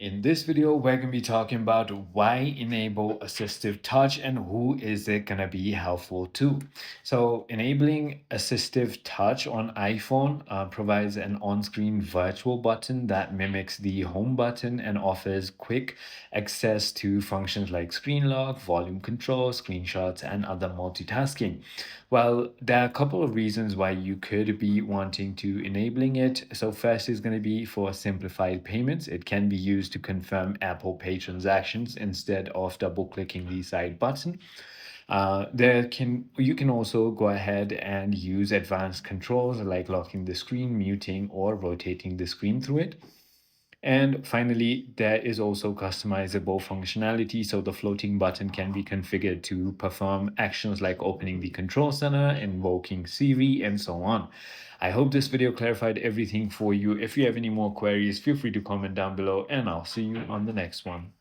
In this video, we're going to be talking about why enable assistive touch and who is it going to be helpful to. So enabling assistive touch on iPhone provides an on-screen virtual button that mimics the home button and offers quick access to functions like screen lock, volume control, screenshots, and other multitasking. Well, there are a couple of reasons why you could be wanting to enabling it. So first is going to be for simplified payments. It can be used to confirm Apple Pay transactions instead of double clicking the side button. You can also go ahead and use advanced controls like locking the screen, muting, or rotating the screen through it. And finally, there is also customizable functionality. So the floating button can be configured to perform actions like opening the control center, invoking Siri, and so on. I hope this video clarified everything for you. If you have any more queries, feel free to comment down below, and I'll see you on the next one.